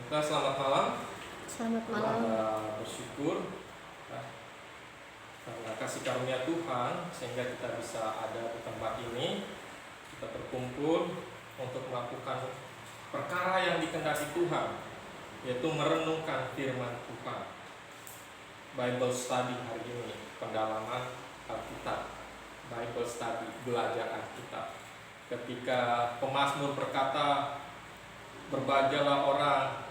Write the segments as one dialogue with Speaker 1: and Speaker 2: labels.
Speaker 1: Nah, selamat malam.
Speaker 2: Selamat malam.
Speaker 1: Kita bersyukur karena kasih karunia Tuhan sehingga kita bisa ada di tempat ini. Kita berkumpul untuk melakukan perkara yang dikehendaki Tuhan, yaitu merenungkan firman Tuhan. Bible study hari ini, pendalaman Alkitab. Bible study, belajar Alkitab. Ketika pemazmur berkata, berbahagialah orang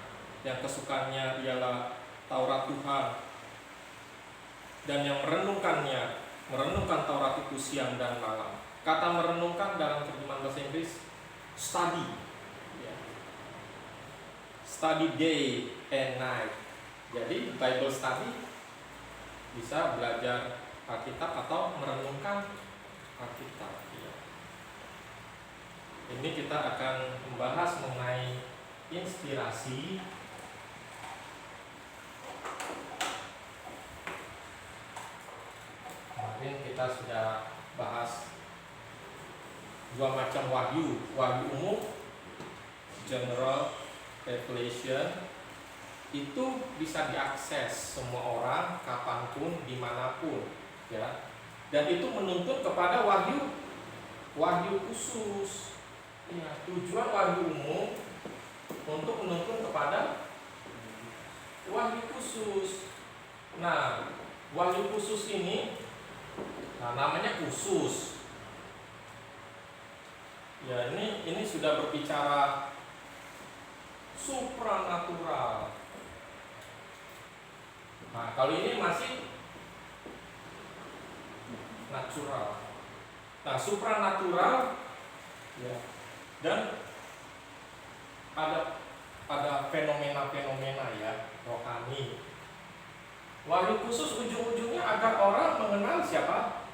Speaker 1: yang kesukaannya ialah Taurat Tuhan, dan yang merenungkan Taurat itu siang dan malam. Kata merenungkan dalam terjemahan bahasa Inggris study, study day and night. Jadi Bible study bisa belajar Alkitab atau merenungkan Alkitab. Ini kita akan membahas mengenai inspirasi. Kemarin kita sudah bahas dua macam wahyu umum, general revelation. Itu bisa diakses semua orang kapanpun, dimanapun, ya. Dan itu menuntut kepada wahyu khusus. Ya, tujuan wahyu umum untuk menuntut kepada wahyu khusus. Nah, wahyu khusus ini, namanya khusus. Ya, ini sudah berbicara supranatural. Nah, kalau ini masih natural. Nah, supranatural, ya, dan ada fenomena-fenomena, ya, rohani. Wahyu khusus ujung-ujungnya agar orang mengenal siapa?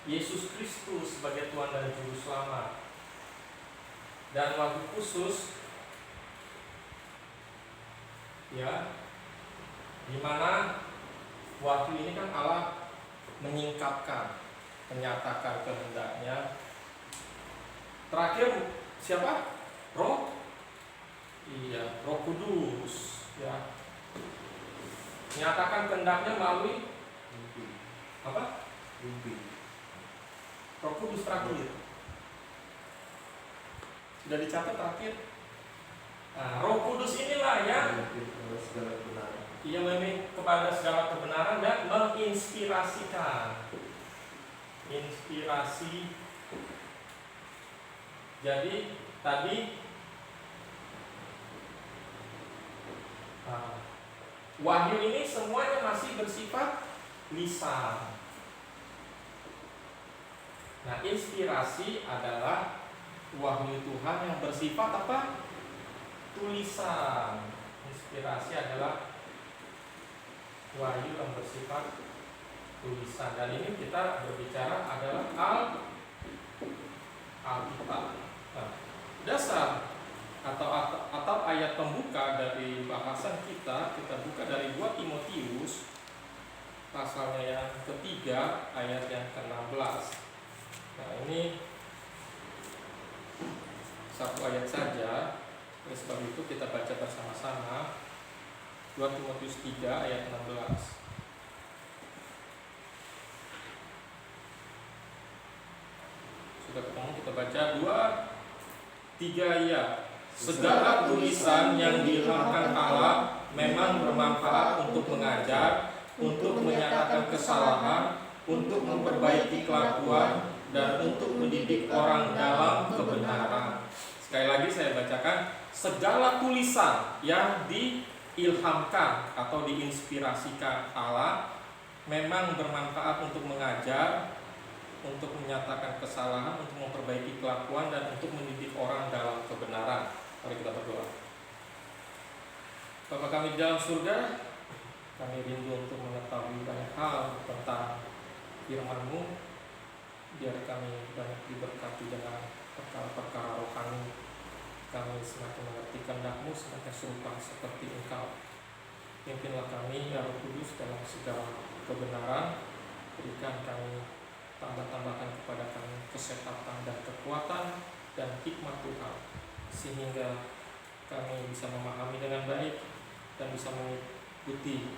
Speaker 1: Yesus Kristus sebagai Tuhan dan Juru Selamat. Dan wahyu khusus, ya, di mana wahyu ini kan Allah menyingkapkan, menyatakan kehendaknya. Terakhir siapa? Roh Kudus, ya. Menyatakan kehendaknya melalui apa? Roh Kudus terakhir. Sudah dicatat terakhir. Nah, Roh Kudus inilah yang ia memimpin kepada segala kebenaran dan menginspirasikan. Inspirasi. Jadi tadi wahyu ini semuanya masih bersifat lisan. Nah, inspirasi adalah wahyu Tuhan yang bersifat apa? Tulisan. Inspirasi adalah wahyu yang bersifat tulisan. Dan ini kita berbicara adalah Alkitab. Nah, dasar atau ayat pembuka dari bahasan kita buka dari 2 Timotius pasalnya yang ketiga ayat yang ke-16. Nah, ini satu ayat saja. Oleh sebab itu kita baca bersama-sama 2 Timotius 3 ayat 16. Sudah ketemu, kita baca 2, 3 ya. Segala tulisan yang diilhamkan Allah memang bermanfaat untuk mengajar, untuk menyatakan kesalahan, untuk memperbaiki kelakuan, dan untuk mendidik orang dalam kebenaran. Sekali lagi saya bacakan, segala tulisan yang diilhamkan atau diinspirasikan Allah memang bermanfaat untuk mengajar, untuk menyatakan kesalahan, untuk memperbaiki kelakuan, dan untuk mendidik orang dalam kebenaran. Mari kita berdoa. Bapa kami di dalam surga, kami rindu untuk mengetahui banyak hal tentang firman-Mu. Biar kami banyak diberkati dengan perkara-perkara rohani. Kami semakin mengerti kehendak-Mu, semakin serupa seperti Engkau. Pimpinlah kami, ya Roh Kudus, dalam segala kebenaran. Berikan kami, tambahkan kepada kami kesehatan dan kekuatan dan hikmat Tuhan, sehingga kami bisa memahami dengan baik dan bisa mengikuti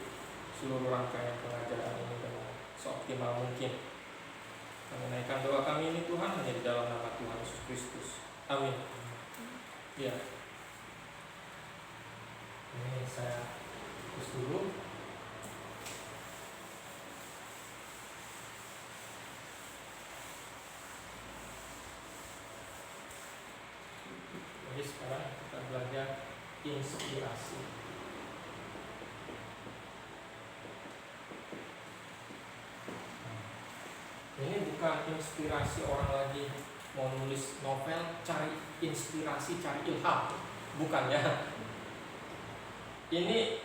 Speaker 1: seluruh rangkaian pengajaran ini dengan seoptimal mungkin. Kami naikkan doa kami ini Tuhan hanya di dalam nama Tuhan Yesus Kristus. Amin. Ya. Ini saya fokus dulu. Jadi sekarang kita belajar inspirasi. Ini bukan inspirasi orang lagi mau nulis novel, cari inspirasi, cari ilham. Bukan ya. Ini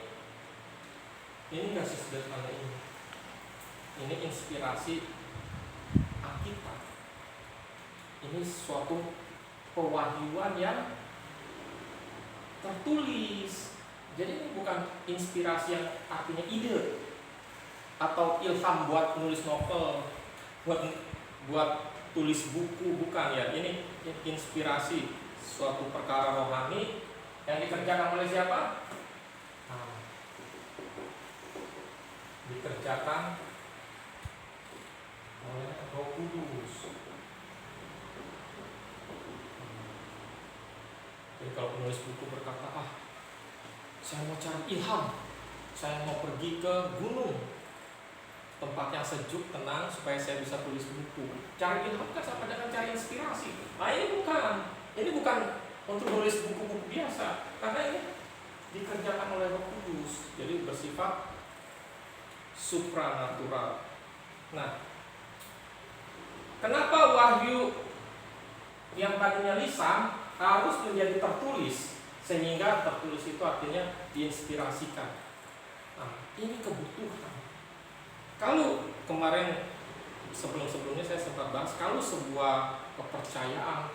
Speaker 1: nggak sesederhana ini. Ini inspirasi Alkitab. Ini suatu pewahyuan yang tertulis. Jadi ini bukan inspirasi yang artinya ide atau ilham buat nulis novel, buat tulis buku, bukan ya. Ini inspirasi suatu perkara rohani yang dikerjakan oleh siapa? Dikerjakan oleh Roh Kudus. Jadi kalau penulis buku berkata, saya mau cari ilham, saya mau pergi ke gunung, tempat yang sejuk, tenang, supaya saya bisa tulis buku. Cari ilham kan sama dengan cari inspirasi. Ini bukan untuk menulis buku-buku biasa, karena ini dikerjakan oleh Roh Kudus. Jadi bersifat supranatural. Nah, kenapa wahyu yang tadinya lisan harus menjadi tertulis? Sehingga tertulis itu artinya diinspirasikan. Nah, ini kebutuhan. Kalau kemarin sebelum-sebelumnya saya sempat bahas, kalau sebuah kepercayaan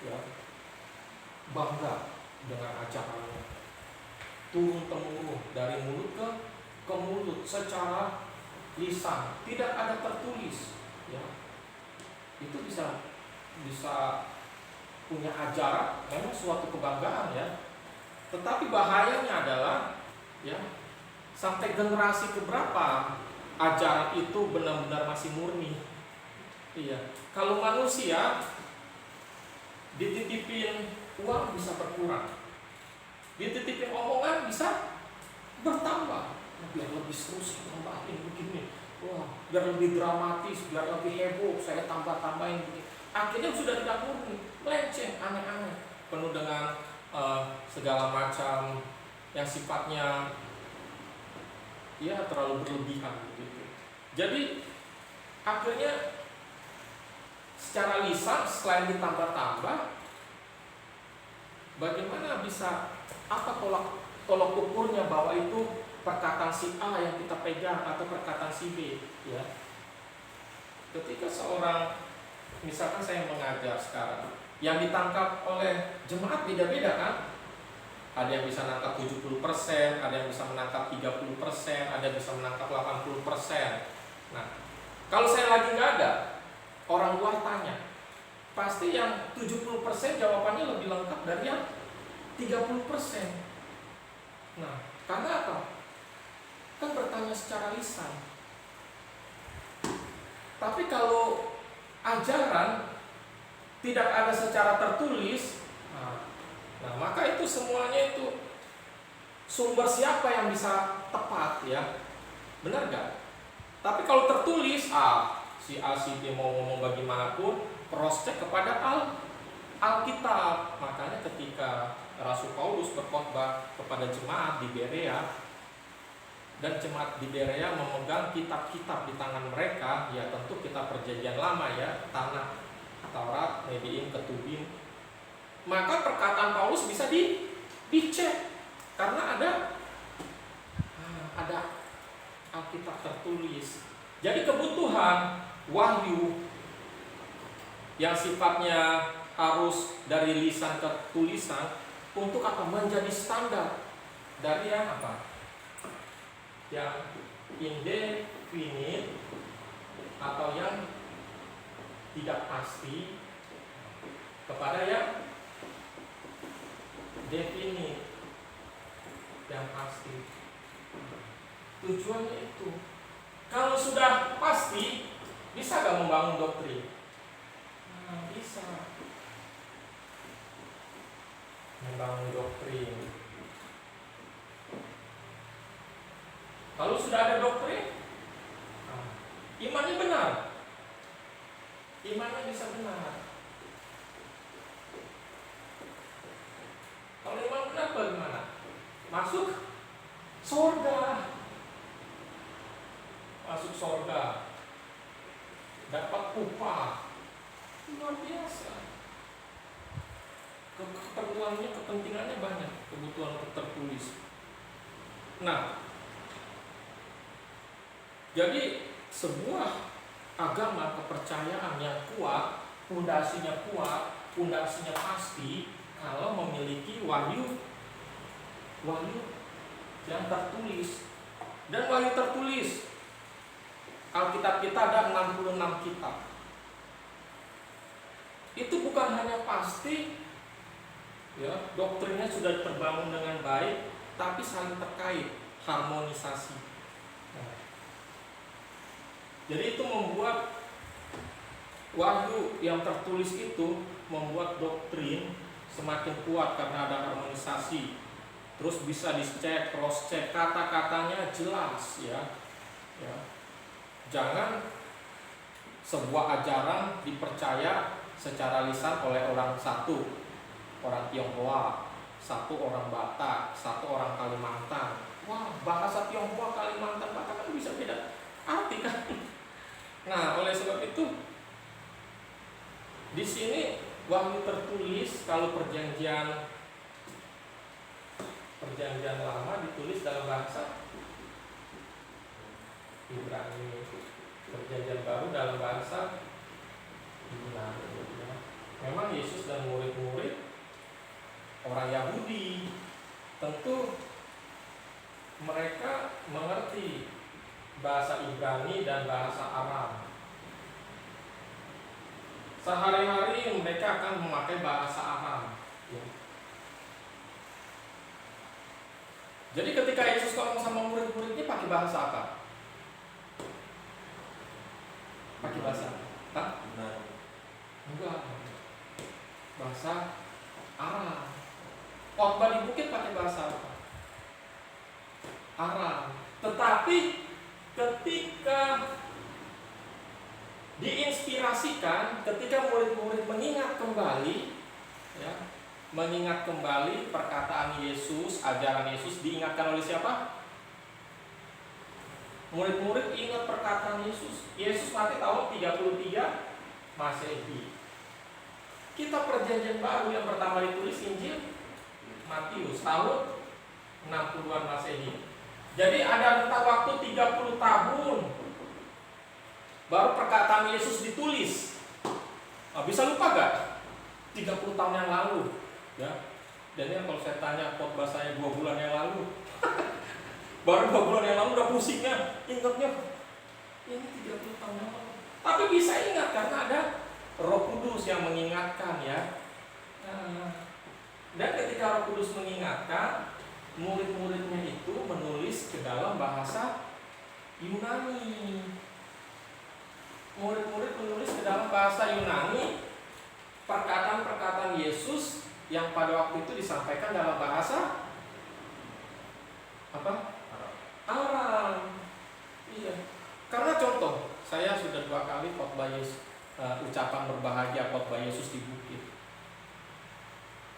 Speaker 1: ya bangga dengan ajarannya, turun-temurun dari mulut ke mulut secara lisan, tidak ada tertulis, ya, itu bisa punya ajaran, memang suatu kebanggaan ya. Tetapi bahayanya adalah ya sampai generasi keberapa ajaran itu benar-benar masih murni. Iya, kalau manusia dititipin uang bisa berkurang, dititipin omongan bisa bertambah. Biar lebih seru sih tambahin begini, wah biar lebih dramatis, biar lebih heboh, saya tambah-tambahin begini. Akhirnya sudah tidak murni, melenceng, aneh-aneh, penuh dengan segala macam yang sifatnya ya terlalu berlebihan gitu. Jadi akhirnya secara lisan selain ditambah-tambah, bagaimana bisa apa tolak ukurnya bahwa itu perkataan si A yang kita pegang atau perkataan si B, ya. Ketika seorang, misalkan saya mengajar sekarang, yang ditangkap oleh jemaat beda-beda kan? Ada yang bisa menangkap 70%, ada yang bisa menangkap 30%, ada yang bisa menangkap 80%. Nah, kalau saya lagi nggak ada, orang luar tanya, pasti yang 70% jawabannya lebih lengkap dari yang 30%. Nah, karena apa? Kan bertanya secara lisan. Tapi kalau ajaran tidak ada secara tertulis, nah maka itu semuanya itu sumber siapa yang bisa tepat ya? Benar gak? Tapi kalau tertulis, si A si B mau ngomong bagaimanapun, cross check kepada Alkitab. Makanya ketika Rasul Paulus berkhotbah kepada jemaat di Berea, dan jemaat di Berea memegang kitab-kitab di tangan mereka, ya tentu kitab perjanjian lama ya, Tanakh, Taurat, Nevi'im, Ketubim. Maka perkataan Paulus bisa dicek karena ada Alkitab tertulis. Jadi kebutuhan wahyu yang sifatnya harus dari lisan ke tulisan untuk apa? Menjadi standar dari yang apa? Yang indefinite atau yang tidak pasti kepada yang definite, yang pasti. Tujuannya itu. Kalau sudah pasti, bisa gak membangun doktrin? Nah, bisa membangun doktrin. Kalau sudah ada doktrin, imannya benar. Imannya bisa benar. Kalau iman benar bagaimana? Masuk surga. Masuk surga. Dapat upah. Luar biasa. Keperluannya, kepentingannya banyak. Kebutuhan tertulis. Nah, jadi sebuah agama, kepercayaan yang kuat, pondasinya pasti kalau memiliki wahyu yang tertulis. Dan wahyu tertulis, Alkitab kita ada 66 kitab. Itu bukan hanya pasti, ya, doktrinnya sudah terbangun dengan baik, tapi saling terkait, harmonisasi. Jadi itu membuat wahyu yang tertulis itu membuat doktrin semakin kuat karena ada harmonisasi. Terus bisa dicek, cross check, kata-katanya jelas, ya. Jangan sebuah ajaran dipercaya secara lisan oleh orang satu, orang Tionghoa, satu orang Batak, satu orang Kalimantan. Wah, bahasa Tionghoa, Kalimantan, Batak kan bisa beda arti kan. Nah, oleh sebab itu di sini wahyu tertulis. Kalau perjanjian lama ditulis dalam bahasa Ibrani, perjanjian baru dalam bahasa Yunani. Memang Yesus dan murid-murid orang Yahudi, tentu mereka mengerti bahasa Ibrani dan bahasa Aram. Sehari-hari mereka akan memakai bahasa Aram, ya. Jadi ketika Yesus ngomong sama murid-muridnya pakai bahasa apa? Pakai bahasa apa? Enggak. Bahasa Aram. Khotbah di bukit pakai bahasa apa? Aram. Tetapi ketika diinspirasikan, ketika murid-murid mengingat kembali perkataan Yesus, ajaran Yesus, diingatkan oleh siapa? Murid-murid ingat perkataan Yesus. Yesus mati tahun 33 Masehi. Kitab Perjanjian Baru yang pertama ditulis Injil Matius tahun 60-an Masehi. Jadi ada rentang waktu 30 tahun baru perkataan Yesus ditulis. Bisa lupa gak? 30 tahun yang lalu, ya. Dan ya kalau saya tanya khotbah saya 2 bulan yang lalu, baru 2 bulan yang lalu udah pusingnya, ingatnya ini 30 tahun yang lalu. Tapi bisa ingat karena ada Roh Kudus yang mengingatkan, ya. Dan ketika Roh Kudus mengingatkan, murid-muridnya itu menulis ke dalam bahasa Yunani. Murid-murid menulis ke dalam bahasa Yunani perkataan-perkataan Yesus yang pada waktu itu disampaikan dalam bahasa apa? Aram. Iya. Karena contoh, saya sudah 2 kali khotbah Yesus, ucapan berbahagia khotbah Yesus di bukit.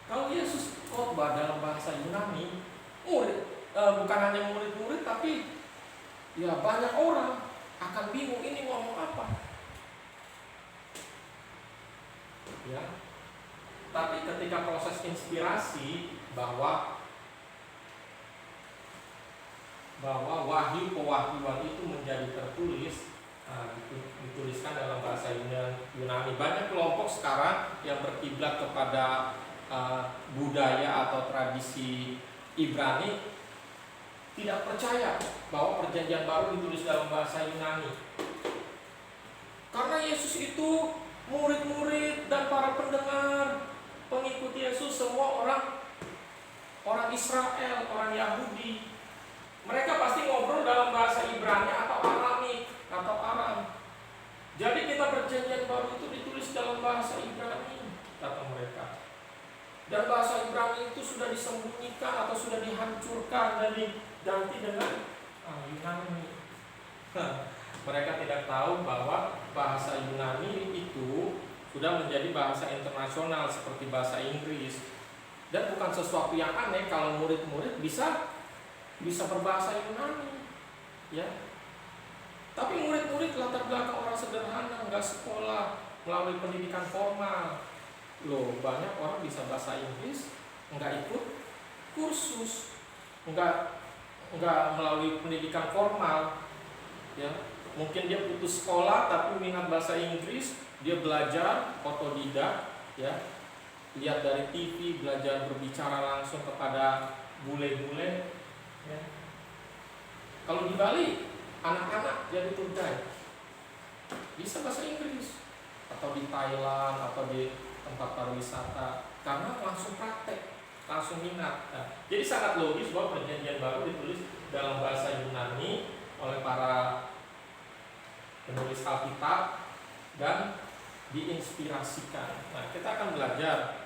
Speaker 1: Kalau Yesus khotbah dalam bahasa Yunani, bukan hanya murid-murid tapi ya banyak orang akan bingung ini ngomong apa. Ya. Tapi ketika proses inspirasi bahwa wahyu pewahyuan itu menjadi tertulis, dituliskan dalam bahasa Yunani. Banyak kelompok sekarang yang berkiblat kepada budaya atau tradisi Ibrani, tidak percaya bahwa perjanjian baru ditulis dalam bahasa Yunani. Karena Yesus itu, murid-murid dan para pendengar, pengikut Yesus, semua orang orang Israel, orang Yahudi. Mereka pasti ngobrol dalam bahasa Ibrani atau Aramik atau Aram. Jadi kitab Perjanjian Baru itu ditulis dalam bahasa Ibrani, kata mereka. Dan bahasa Ibrani itu sudah disembunyikan atau sudah dihancurkan dan diganti dengan Yunani. Mereka tidak tahu bahwa bahasa Yunani itu sudah menjadi bahasa internasional seperti bahasa Inggris. Dan bukan sesuatu yang aneh kalau murid-murid bisa berbahasa Yunani, ya. Tapi murid-murid latar belakang orang sederhana, nggak sekolah melalui pendidikan formal. Loh, banyak orang bisa bahasa Inggris, nggak ikut kursus, nggak melalui pendidikan formal, ya. Mungkin dia putus sekolah tapi minat bahasa Inggris, dia belajar otodidak, ya. Lihat dari TV, belajar berbicara langsung kepada bule-bule. Ya. Kalau di Bali, anak-anak jadi tour guide bisa bahasa Inggris, atau di Thailand atau di tempat pariwisata, karena langsung praktek, langsung minat. Nah, jadi sangat logis bahwa Perjanjian Baru ditulis dalam bahasa Yunani oleh para penulis Alkitab dan diinspirasikan. Nah, kita akan belajar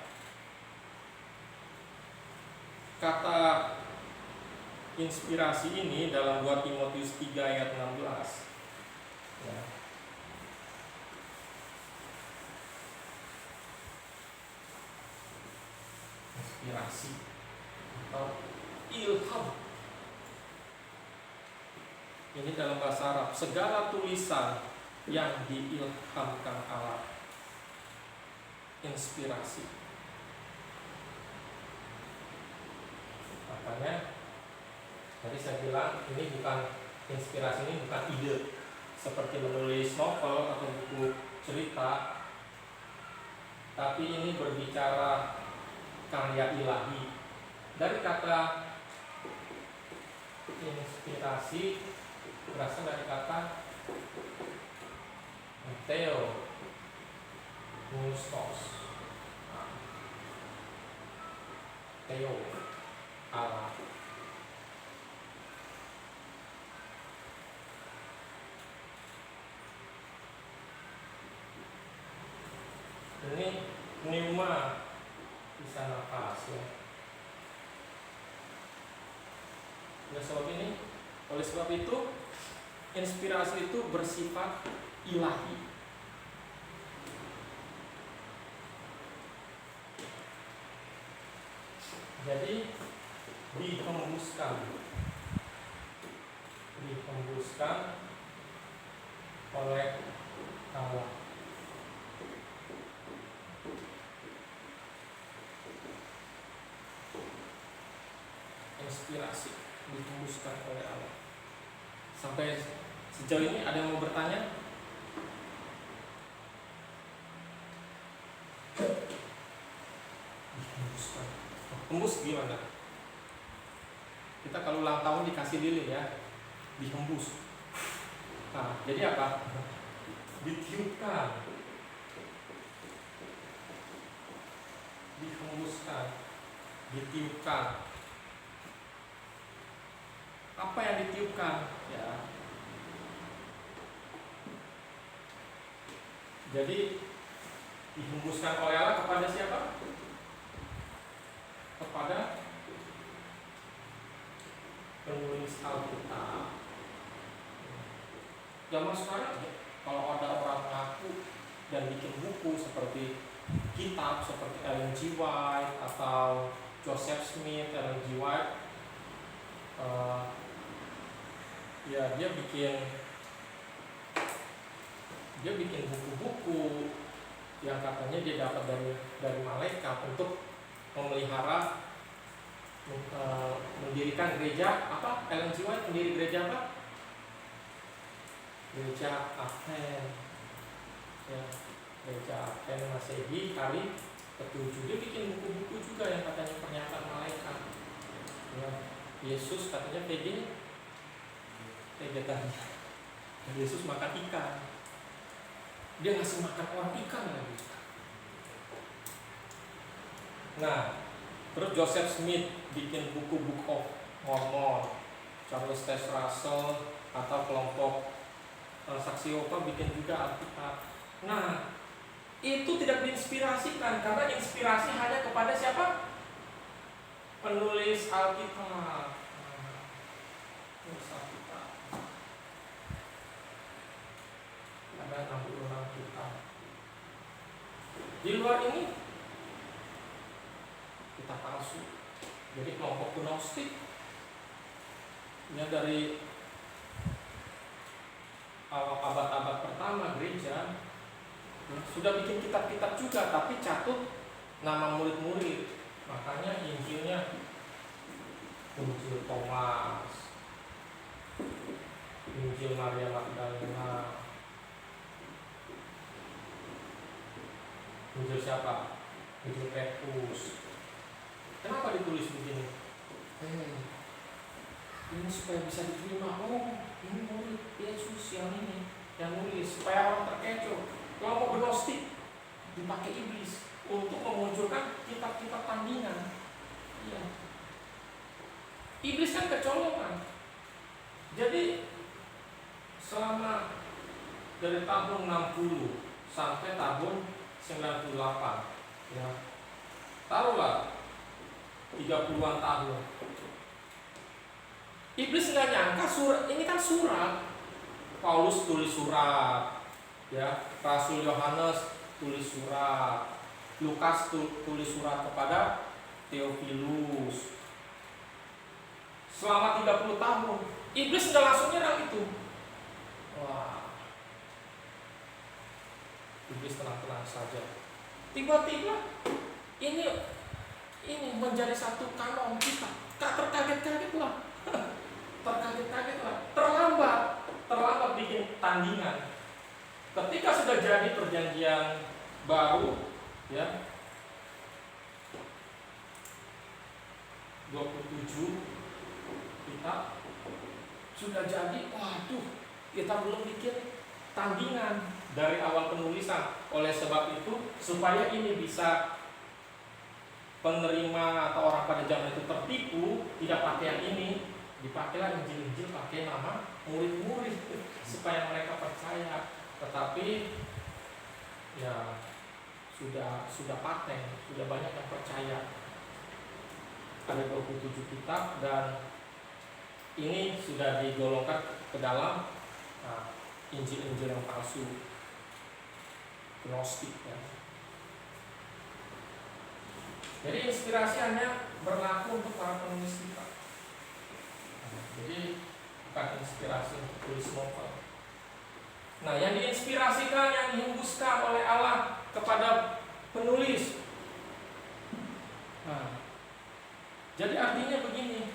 Speaker 1: kata inspirasi ini dalam 2 Timotius 3 ayat 16. Ya. Inspirasi atau ilham. Ini dalam bahasa Arab, segala tulisan yang diilhamkan Allah. Inspirasi. Makanya tadi saya bilang ini bukan inspirasi, ini bukan ide seperti menulis novel atau buku cerita, tapi ini berbicara karya ilahi. Dari kata inspirasi berasal dari kata theo, mustos, theo, Allah. Ini pneuma, bisa nafas, ya. Oleh sebab itu inspirasi itu bersifat ilahi. Jadi dihembuskan oleh Allah. Inspirasi dihembuskan oleh Allah. Sampai sejauh ini ada yang mau bertanya? Dihembuskan. Hembus gimana? Kita kalau ulang tahun dikasih lilin, ya, dihembus. Nah, jadi apa? Ditiupkan, dihembuskan, ditiupkan. Apa yang ditiupkan? Ya. Jadi dihembuskan oleh Allah kepada siapa? Kepada penulis Alkitab. Zaman sekarang, kalau ada orang ngaku dan bikin buku seperti kitab seperti Ellen G. White atau Joseph Smith, Ellen G. White, ya dia bikin buku-buku yang katanya dia dapat dari malaikat untuk memelihara, mendirikan gereja apa? Ellen G. White mendiri gereja apa? Gereja Advent, ya, gereja Advent Masehi hari ke-7. Dia bikin buku-buku juga yang katanya pernyataan malaikat. Ya, Yesus katanya vegetarian. Yesus makan ikan. Dia ngasih makan orang ikan lagi. Nah, Terus Joseph Smith bikin buku Book of Mormon, Charles Taze Russell atau kelompok Saksi Yehova bikin juga Alkitab. Nah, itu tidak diinspirasikan karena inspirasi hanya kepada siapa? Penulis Alkitab. Penulis Alkitab. Ada 66 kitab. Di luar ini kitab palsu. Jadi kelompok Gnostik ya dari abad-abad pertama gereja sudah bikin kitab-kitab juga, tapi catut nama murid-murid. Makanya Injilnya Injil Thomas, Injil Maria Magdalena, Injil siapa? Injil Petrus. Kenapa ditulis begini? Ini supaya bisa diterima. Oh, ini murid Yesus yang ini yang nulis, supaya orang terkecoh. Kalau mau Gnostik dipakai iblis untuk memunculkan kitab-kitab tandingan. Iya. Iblis kan kecolongan. Jadi selama dari tahun 60 sampai tahun 98, ya, taruhlah 30-an tahun. Iblis nggak nyangka surat ini kan surat. Paulus tulis surat, ya. Rasul Yohanes tulis surat. Lukas tulis surat kepada Theophilus. Selama 30 tahun, iblis nggak langsung nyerang itu. Wah, iblis tenang-tenang saja. Tiba-tiba ini menjadi satu kanon kita. Terkaget-kaget lah. Terkaget-kaget lah. Terlambat bikin tandingan. Ketika sudah jadi perjanjian baru, ya, 27 kita sudah jadi, waduh, kita belum bikin tandingan dari awal penulisan. Oleh sebab itu, supaya ini bisa penerima atau orang pada zaman itu tertipu, tidak pakai yang ini, dipakailah Injil-Injil pakai nama murid-murid supaya mereka percaya. Tetapi ya sudah paten, sudah banyak yang percaya. Ada 27 kitab dan ini sudah digolongkan ke dalam Injil-Injil yang palsu, Gnostik, ya. Jadi inspirasi hanya berlaku untuk para penulis kitab. Jadi bukan inspirasi untuk tulis novel. Nah, yang diinspirasikan, yang dihembuskan oleh Allah kepada penulis. Nah, jadi artinya begini,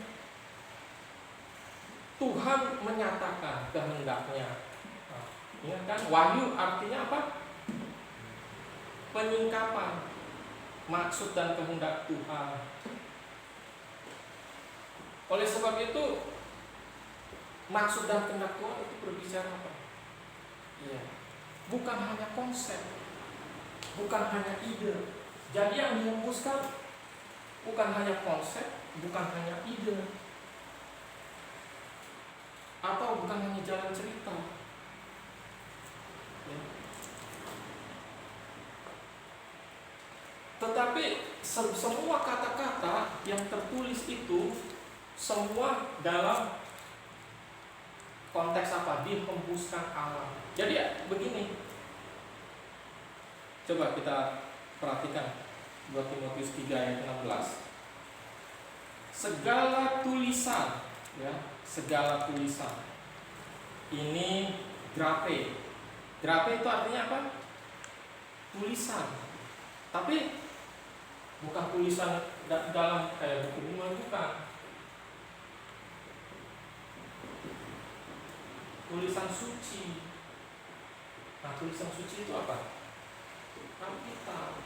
Speaker 1: Tuhan menyatakan kehendaknya. Nah, ingat kan, wahyu artinya apa? Penyingkapan maksud dan kehendak Tuhan. Oleh sebab itu, maksud dan kehendak Tuhan itu berbicara apa? Ya, bukan hanya konsep, bukan hanya ide. Jadi yang dihembuskan bukan hanya konsep, bukan hanya ide, atau bukan hanya jalan cerita. Ya. Tetapi semua kata-kata yang tertulis itu semua dalam konteks apa? Dihembuskan Allah. Jadi begini, coba kita perhatikan 2 Timotius 3 ayat 16. Segala tulisan, ya, segala tulisan ini grape. Grape itu artinya apa? Tulisan. Tapi bukan tulisan dalam kayak buku bunga, bukan. Tulisan suci. Nah, tulisan suci itu apa? Alkitab.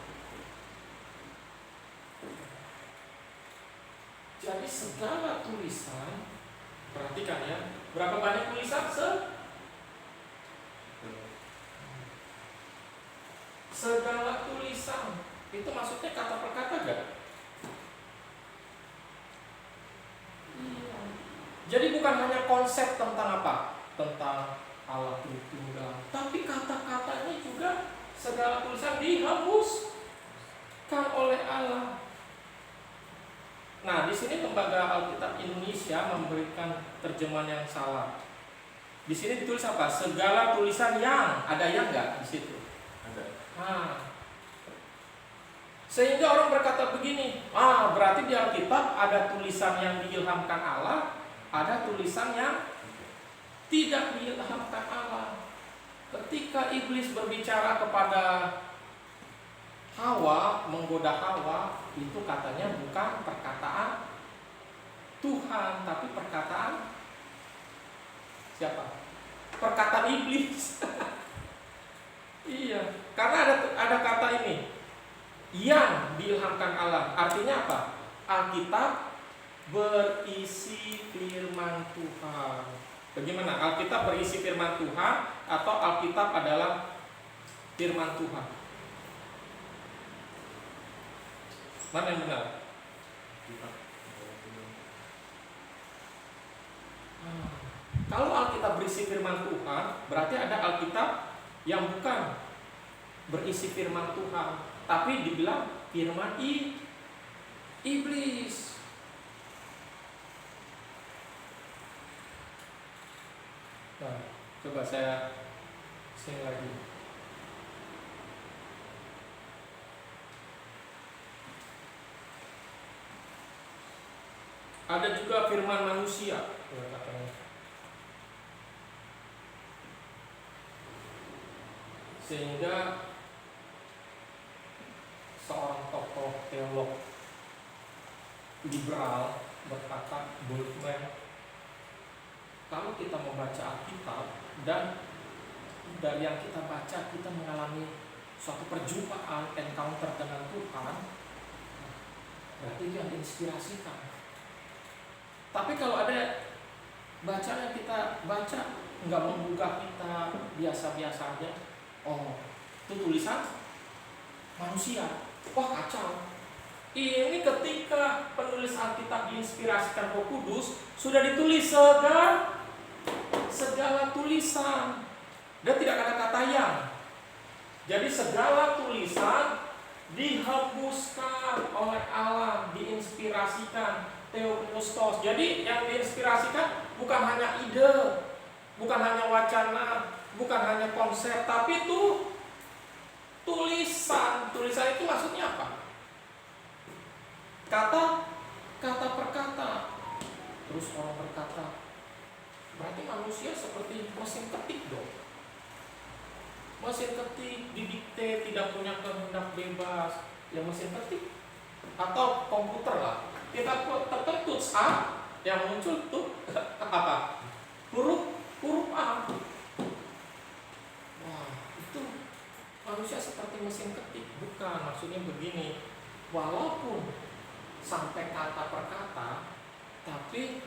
Speaker 1: Jadi segala tulisan, perhatikan ya, berapa banyak tulisan? Segala tulisan. Itu maksudnya kata per kata gak? Jadi bukan hanya konsep tentang apa? Tentang Allah Tritunggal, tapi kata-katanya juga segala tulisan dihembuskan oleh Allah. Nah, di sini Lembaga Alkitab Indonesia memberikan terjemahan yang salah. Di sini ditulis apa? Segala tulisan yang, ada yang enggak di situ?
Speaker 2: Ada.
Speaker 1: Sehingga orang berkata begini, berarti di Alkitab ada tulisan yang diilhamkan Allah, ada tulisan yang tidak diilhamkan Allah. Ketika iblis berbicara kepada Hawa, menggoda Hawa, itu katanya bukan perkataan Tuhan, tapi perkataan siapa? Perkataan iblis. Iya, karena ada kata ini yang diilhamkan Allah. Artinya apa? Alkitab berisi firman Tuhan. Bagaimana? Alkitab berisi firman Tuhan atau Alkitab adalah firman Tuhan? Mana yang benar? Kalau Alkitab berisi firman Tuhan, berarti ada Alkitab yang bukan berisi firman Tuhan, tapi dibilang firman iblis. Nah, coba saya sini lagi. Ada juga firman manusia, katanya. Sehingga seorang tokoh teolog liberal berkata, Bultmann, kalau kita membaca Alkitab dan dari yang kita baca kita mengalami suatu perjumpaan, encounter dengan Tuhan, berarti itu yang diinspirasikan. Tapi kalau ada bacaan yang kita baca nggak menggugah kita, biasa-biasa aja, itu tulisan manusia, wah kacau. Ini ketika penulis Alkitab diinspirasikan Roh Kudus, sudah ditulis segala tulisan, dan tidak ada kata yang. Jadi segala tulisan dihembuskan oleh Allah, diinspirasikan, theopneustos. Jadi yang diinspirasikan bukan hanya ide, bukan hanya wacana, bukan hanya konsep, tapi itu tulisan. Tulisan itu maksudnya apa? Kata per kata. Terus orang berkata, berarti manusia seperti mesin ketik dong. Mesin ketik didikte, tidak punya kehendak bebas. Ya mesin ketik atau komputer lah. Kita terketuk A, yang muncul tuh apa? Huruf A. Wah, itu manusia seperti mesin ketik. Bukan, maksudnya begini. Walaupun sampai kata per kata, tapi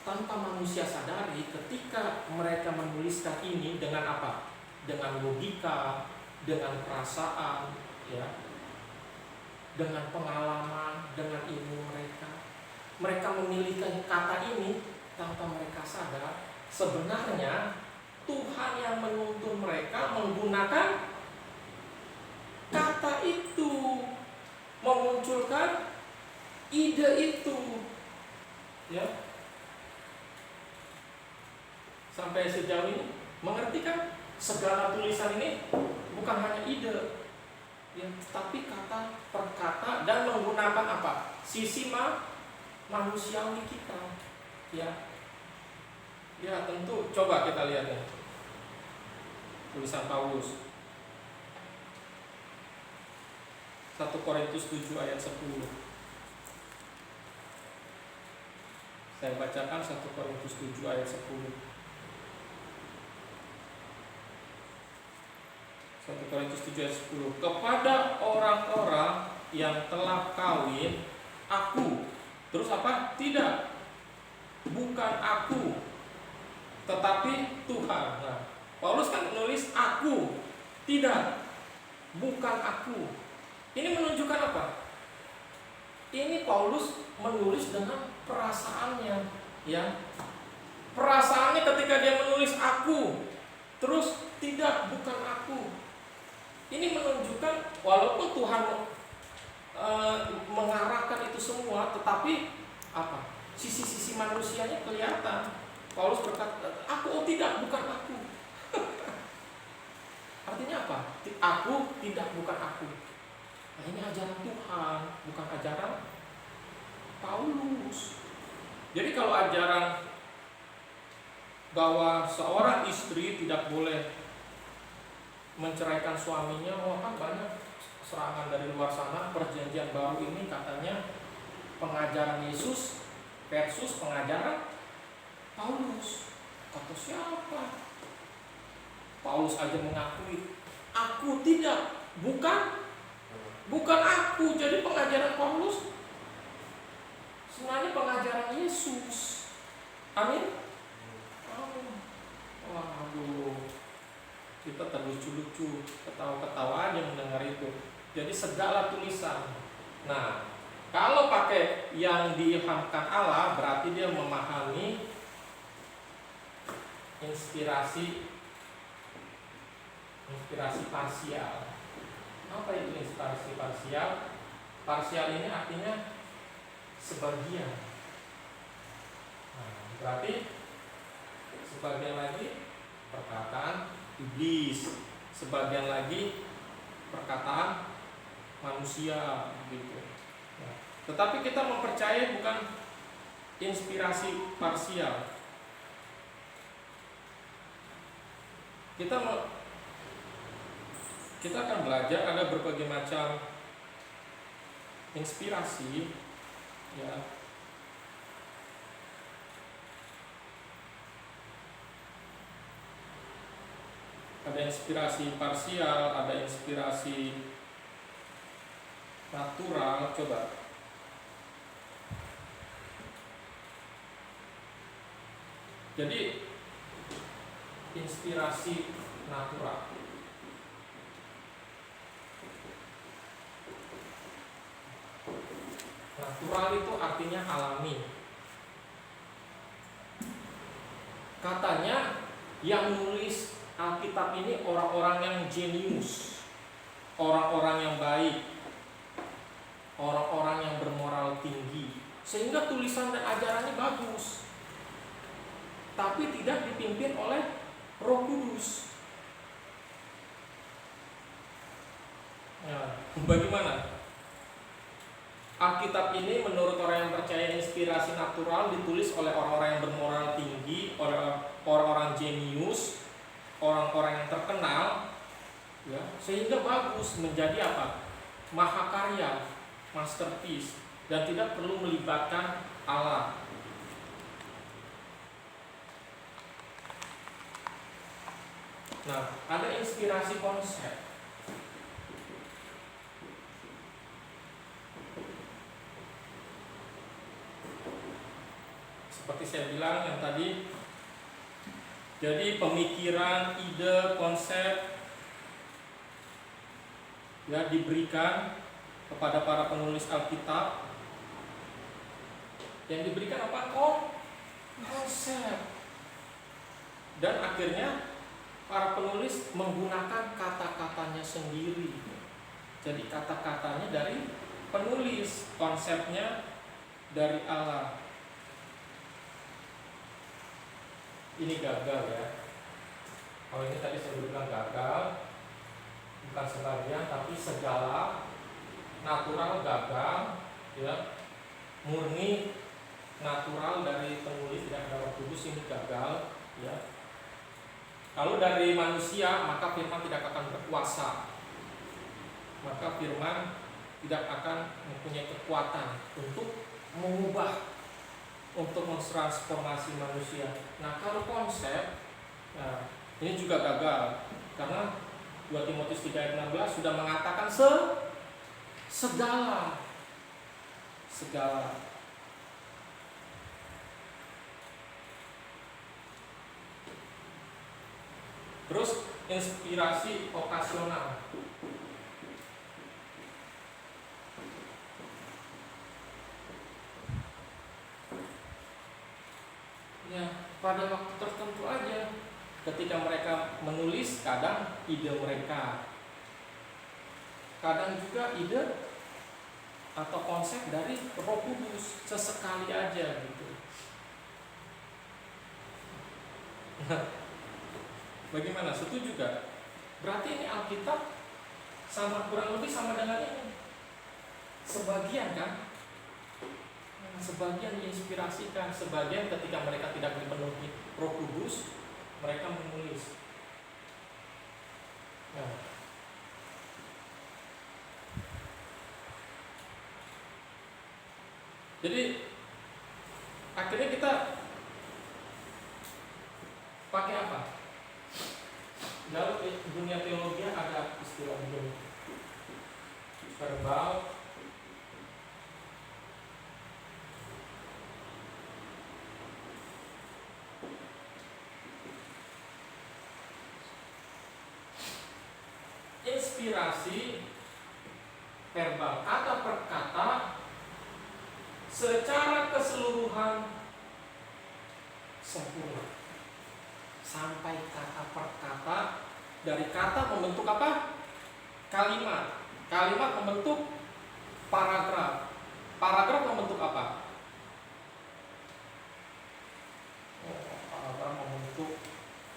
Speaker 1: tanpa manusia sadari, ketika mereka menuliskan ini dengan apa? Dengan logika, dengan perasaan, ya, dengan pengalaman, dengan ilmu mereka. Mereka memilih kata ini tanpa mereka sadar. Sebenarnya Tuhan yang menuntun mereka menggunakan kata itu, memunculkan ide itu, ya. Sampai sejauh ini mengerti kan? Segala tulisan ini bukan hanya ide, ya, tapi kata per kata dan menggunakan apa? Sisi manusiawi kita, ya. Ya tentu, coba kita lihat nih tulisan Paulus 1 Korintus 7 ayat 10. Saya bacakan 1 Korintus 7 ayat 10. 1 Korintus 7 ayat 10. Kepada orang-orang yang telah kawin, aku. Terus apa? Tidak. Bukan aku, tetapi Tuhan. Nah, Paulus kan menulis aku. Tidak. Bukan aku. Ini menunjukkan apa? ini Paulus menulis dengan perasaannya, ya. Perasaannya ketika dia menulis aku, terus tidak, bukan aku. Ini menunjukkan walaupun Tuhan mengarahkan itu semua, tetapi apa? Sisi-sisi manusianya kelihatan. Paulus berkata, aku, oh tidak, bukan aku. Artinya apa? Aku tidak, bukan aku. Nah, ini ajaran Tuhan, bukan ajaran Paulus. Jadi kalau ajaran bahwa seorang istri tidak boleh menceraikan suaminya, kan banyak serangan dari luar sana. Perjanjian baru ini katanya pengajaran Yesus versus pengajaran Paulus. Kata siapa? Paulus aja mengakui, aku tidak, bukan aku. Jadi pengajaran Paulus sebenarnya pengajaran Yesus. Amin. Waduh, kita terlucu-lucu, ketawa-ketawa aja mendengar itu. Jadi segala tulisan. Nah, kalau pakai yang diilhamkan Allah, berarti dia memahami inspirasi parsial. Apa itu inspirasi parsial? Parsial ini artinya sebagian. Nah, berarti sebagian lagi perkataan iblis, sebagian lagi perkataan manusia, gitu. Nah, tetapi kita mempercayai bukan inspirasi parsial. Kita akan belajar ada berbagai macam inspirasi, ya. Ada inspirasi parsial, ada inspirasi natural. Coba. Jadi inspirasi natural. Natural itu artinya alami. Katanya yang nulis Alkitab ini orang-orang yang jenius, orang-orang yang baik, orang-orang yang bermoral tinggi, sehingga tulisan dan ajarannya bagus, tapi tidak dipimpin oleh Roh Kudus. Nah, bagaimana? Alkitab ini menurut orang yang percaya inspirasi natural ditulis oleh orang-orang yang bermoral tinggi, oleh orang-orang jenius, orang-orang yang terkenal, ya, sehingga bagus, menjadi apa? Mahakarya, masterpiece, dan tidak perlu melibatkan Allah. Nah, ada inspirasi konsep. Seperti saya bilang yang tadi, jadi pemikiran, ide, konsep, ya, diberikan kepada para penulis Alkitab. Yang diberikan apa? Konsep. Dan akhirnya para penulis menggunakan kata-katanya sendiri. Jadi kata-katanya dari penulis, konsepnya dari Allah. Ini gagal, ya. Kalau ini tadi saya bilang gagal, bukan sebagian tapi segala. Natural gagal, ya. Murni natural dari penulis, tidak ada Roh Kudus, ini gagal, ya. Kalau dari manusia, maka firman tidak akan berkuasa. Maka firman tidak akan mempunyai kekuatan untuk mengubah, untuk mentransformasi manusia. Nah, kalau konsep, nah, ini juga gagal. Karena 2 Timotius 3 ayat 16 sudah mengatakan segala. Terus inspirasi okasional. Ya, pada waktu tertentu aja. Ketika mereka menulis, kadang ide mereka, kadang juga ide atau konsep dari Roh Kudus, sesekali aja gitu. Bagaimana? Setuju gak? Berarti ini Alkitab sama, kurang lebih sama dengan ini. Sebagian kan, sebagian diinspirasikan, sebagian ketika mereka tidak dipenuhi Roh Kudus, mereka menulis. Nah, jadi akhirnya kita pakai apa? Dalam dunia teologi ada istilah begini, verbal, inspirasi verbal, kata per kata secara keseluruhan sempurna, sampai kata per kata. Dari kata membentuk apa? Kalimat. Kalimat membentuk paragraf. Paragraf membentuk apa? Paragraf membentuk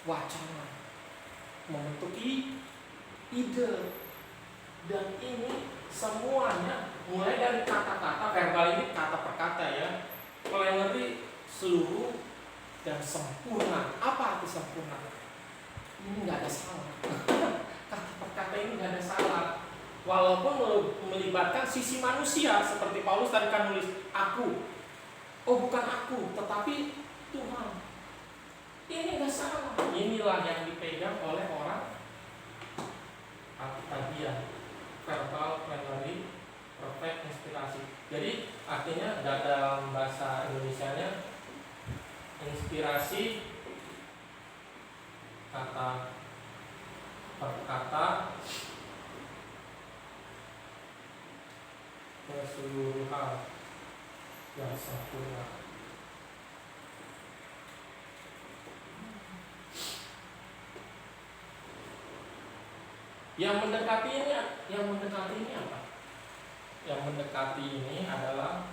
Speaker 1: wacana, membentuk ide. Dan ini semuanya mulai dari kata-kata, verbal ini kata per kata ya, plenary seluruh dan sempurna. Apa arti sempurna? Ini nggak ada salah. Kata per kata ini nggak ada salah. Walaupun melibatkan sisi manusia, seperti Paulus tadi kan nulis aku. Oh bukan aku, tetapi Tuhan. Ini nggak salah. Inilah yang dipegang oleh orang Alkitabiah, verbal, plenary, perfect, inspirasi. Jadi artinya dalam bahasa Indonesianya inspirasi kata per kata keseluruhan yang sempurna. Yang mendekati ini apa? Yang mendekati ini adalah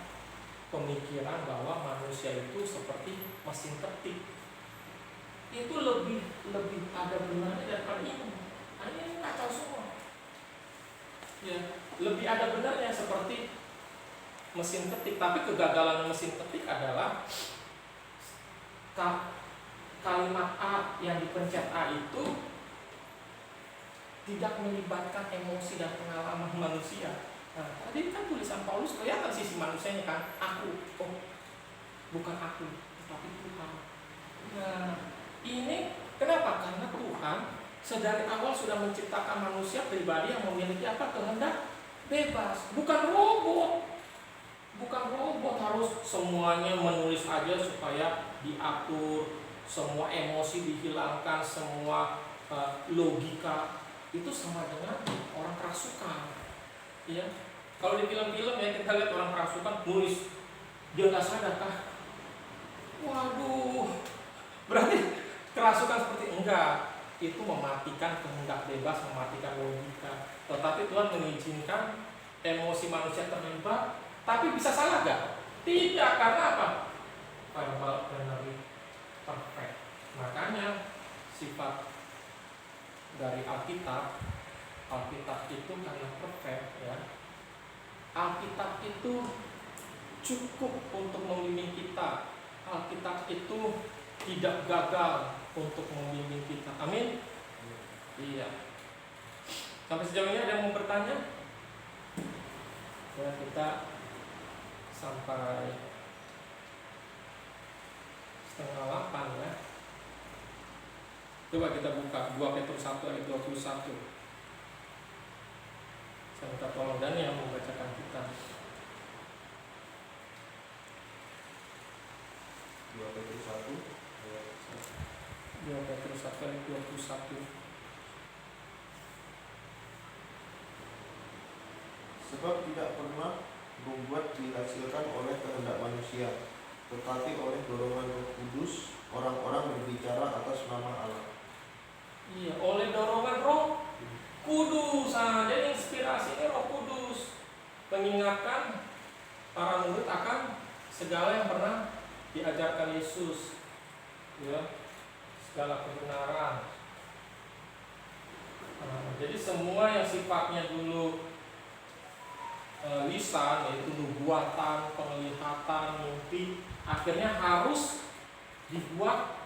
Speaker 1: pemikiran bahwa manusia itu seperti mesin ketik. Itu lebih ada benarnya daripada ini. Ini kacau semua. Ya, lebih ada benarnya seperti mesin ketik, tapi kegagalan mesin ketik adalah kalimat A yang dipencet A itu tidak melibatkan emosi dan pengalaman manusia. Nah, tadi kan tulisan Paulus kelihatan sisi manusianya kan, aku, oh bukan aku, tapi Tuhan. Nah, ini kenapa? Karena Tuhan sedari awal sudah menciptakan manusia pribadi yang memiliki apa? Kehendak bebas, bukan robot. Bukan robot harus semuanya menulis aja supaya diatur, semua emosi dihilangkan, semua logika. Itu sama dengan orang kerasukan. Ya. Kalau di film-film ya kita lihat orang kerasukan nulis, dia nggak sadar kah? Waduh, berarti kerasukan seperti enggak. Itu mematikan kehendak bebas, mematikan logika. Tetapi Tuhan mengizinkan emosi manusia terlibat. Tapi bisa salah gak? Tidak, karena apa? Verbal, plenary, perfect. Makanya sifat dari Alkitab itu karena perfect ya. Alkitab itu cukup untuk membimbing kita. Alkitab itu tidak gagal untuk membimbing kita. Amin. Iya. Sampai sejauh ini ada yang mau bertanya? Ya, kita sampai 7:30 ya. Coba kita buka 2 Petrus 1 ayat 21. Saya minta tolong Dani yang membacakan kita.
Speaker 2: 2 Petrus 1
Speaker 1: 2 Petrus 1 ayat 21.
Speaker 2: Sebab tidak pernah membuat dihasilkan oleh kehendak manusia, tetapi oleh dorongan Roh Kudus orang-orang berbicara atas nama Allah.
Speaker 1: Iya, oleh dorongan Roh Kudus. Jadi inspirasinya Roh Kudus mengingatkan para murid akan segala yang pernah diajarkan Yesus, ya, segala kebenaran. Jadi semua yang sifatnya dulu lisan, yaitu nubuatan, penglihatan, mimpi, akhirnya harus dibuat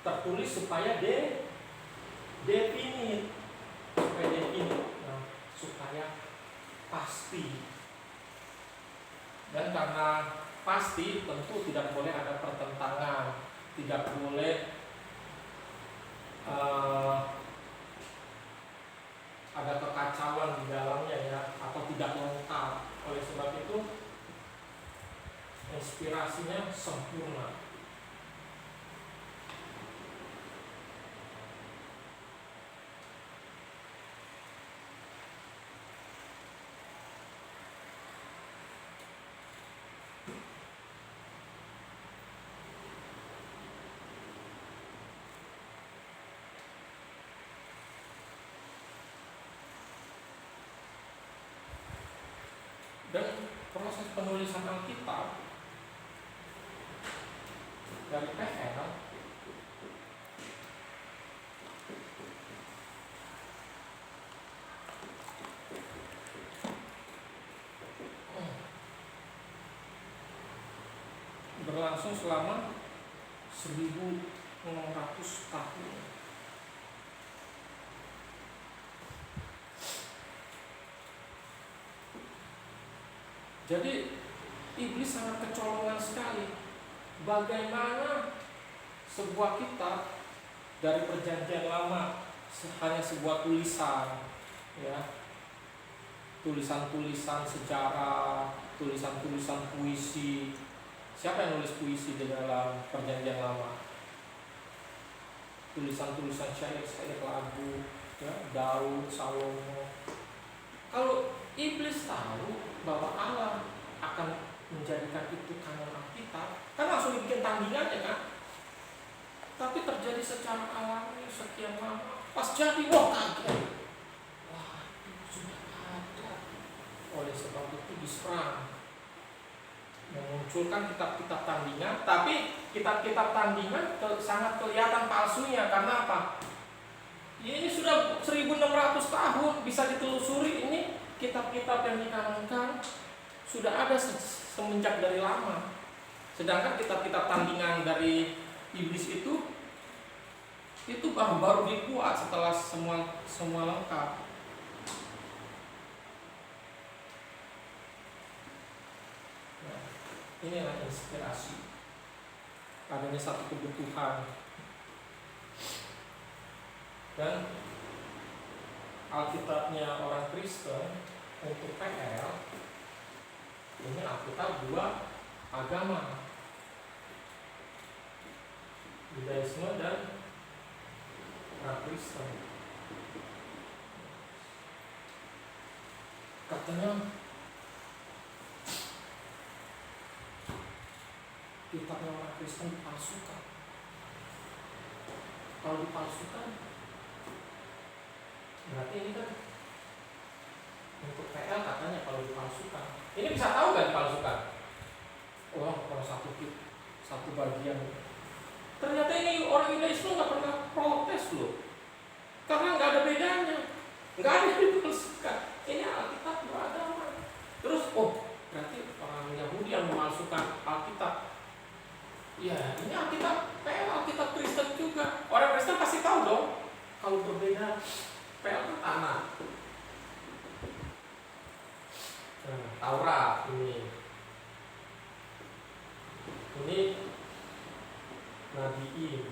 Speaker 1: tertulis supaya definit, supaya pasti. Dan karena pasti, tentu tidak boleh ada pertentangan, tidak boleh ada kekacauan di dalamnya, ya, atau tidak lengkap. Oleh sebab itu inspirasinya sempurna. Dan proses penulisan Alkitab dari PL berlangsung selama 1600 tahun. Jadi iblis sangat kecolongan sekali. Bagaimana sebuah kitab dari perjanjian lama hanya sebuah tulisan, ya, tulisan-tulisan sejarah, tulisan-tulisan puisi. Siapa yang nulis puisi di dalam perjanjian lama? Tulisan-tulisan syair-syair lagu, ya, Daud, Salomo. Kalau iblis tahu bahwa Allah akan menjadikan itu kanon Alkitab, kan langsung dibikin tandingannya, kan? Tapi terjadi secara alami sekian lama. Pas jadi, wah kaget. Wah, itu sudah ada. Oleh sebab itu diserang, memunculkan kitab-kitab tandingan. Tapi kitab-kitab tandingan sangat kelihatan palsunya. Karena apa? Ini sudah 1600 tahun, bisa ditelusuri. Ini kitab-kitab yang dikanonkan sudah ada semenjak dari lama. Sedangkan kitab-kitab tandingan dari iblis itu baru dibuat setelah semua lengkap. Nah, inilah inspirasi. Adanya satu kebutuhan. Dan Alkitabnya orang Kristen untuk PL ini Alkitab dua agama, Yudaisme dan orang Kristen. Katanya kitabnya orang Kristen dipalsukan. Kalau dipalsukan, berarti ini kan untuk PL katanya kalau dipalsukan. Ini bisa tahu nggak dipalsukan? Oh, kalau satu bagian. Ternyata ini orang Yudaisme nggak pernah protes loh, karena nggak ada bedanya, nggak ada yang dipalsukan. Ini Alkitab dua agama. Terus, oh, berarti orang Yahudi yang memalsukan Alkitab. Ya, ini Alkitab PL, Alkitab Kristen juga. Orang Kristen pasti tahu dong kalau berbeda. PL itu tanah. Taurat ini Nabi In.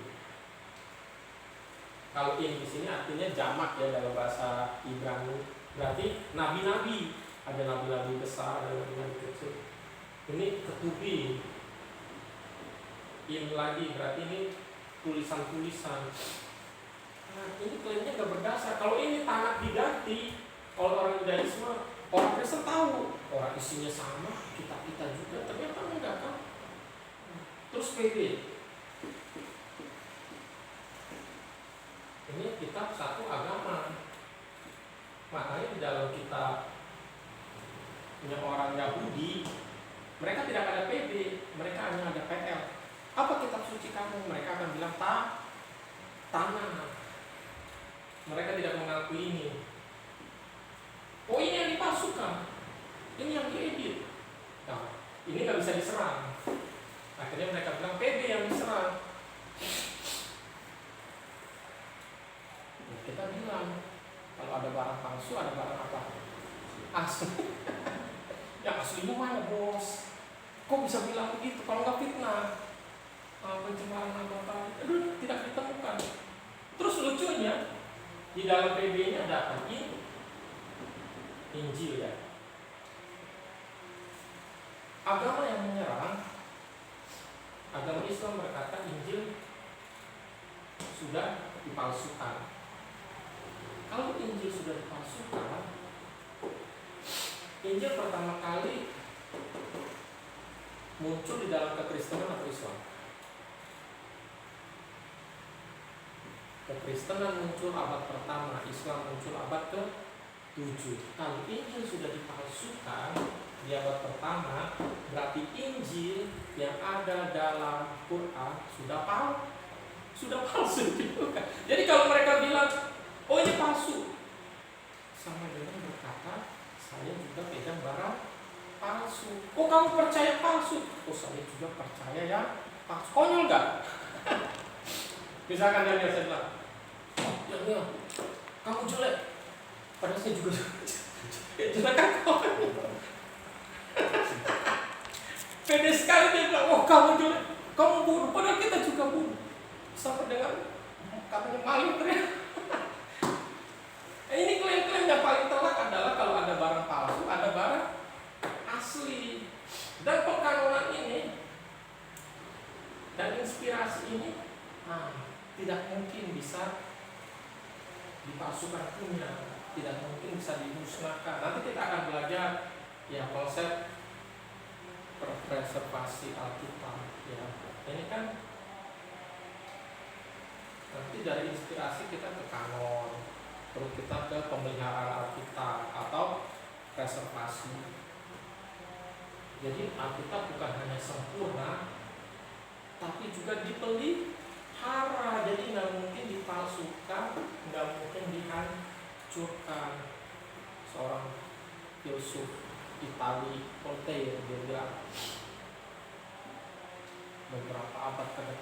Speaker 1: Kalau In di sini artinya jamak, ya, dalam bahasa Ibrani. Berarti nabi-nabi. Ada nabi-nabi besar, ada nabi-nabi kecil. Ini Ketubim. In lagi berarti ini tulisan-tulisan. Nah, ini klaimnya nggak berdasar. Kalau ini tanah diganti oleh orang Yudaisme, orang Kristen tahu, orang isinya sama, kita juga, ternyata enggak, kan? Terus PB. Ini kitab satu agama. Makanya di dalam kitab punya orang Yahudi, mereka tidak ada PB, mereka hanya ada PL. Apa kitab suci kamu? Mereka akan bilang tanah. Mereka tidak mengakui ini. Oh, ini yang dipalsukan, ini yang diedit. Nah, ini nggak bisa diserang. Akhirnya mereka bilang PB yang diserang. Nah, kita bilang kalau ada barang palsu, ada barang apa? Asli. Ya aslinya mana bos? Kok bisa bilang begitu? Kalau nggak fitnah, pencemaran nama baik, tidak ditemukan. Terus lucunya di dalam PB-nya ada lagi Injil ya. Agama yang menyerang, agama Islam berkata Injil sudah dipalsukan. Kalau Injil sudah dipalsukan, Injil pertama kali muncul di dalam kekristenan atau Islam? Kekristenan muncul abad pertama, Islam muncul abad ke-7. Kalau Injil sudah dipalsukan di abad pertama, berarti Injil yang ada dalam Quran sudah palsu juga. Jadi kalau mereka bilang, oh ini palsu, sama dengan berkata, saya juga pegang barang palsu. Oh kamu percaya palsu? Oh saya juga percaya yang palsu. Konyol nggak? Misalkan dia saya bilang, ya, kamu jelek, padahal saya juga jelek kan kau. Pede sekali dia bilang, oh kamu jelek, kamu bodoh, padahal kita juga bodoh. Sampai dengan katanya maling ternyata. Ini klaim-klaim yang paling telak adalah kalau ada barang palsu, ada barang asli. Dan pengkanonan ini dan inspirasi ini tidak mungkin bisa dipalsukan punya, tidak mungkin bisa dimusnahkan. Nanti kita akan belajar ya konsep preservasi Alkitab ya. Ini kan nanti dari inspirasi kita ke kanon, terus kita ke pemeliharaan Alkitab atau preservasi. Jadi Alkitab bukan hanya sempurna, tapi juga dipelihara. Jadi nggak mungkin dipalsukan, nggak mungkin dihancurkan. Seorang filsuf Itali, Voltaire, dia bilang beberapa abad ke depan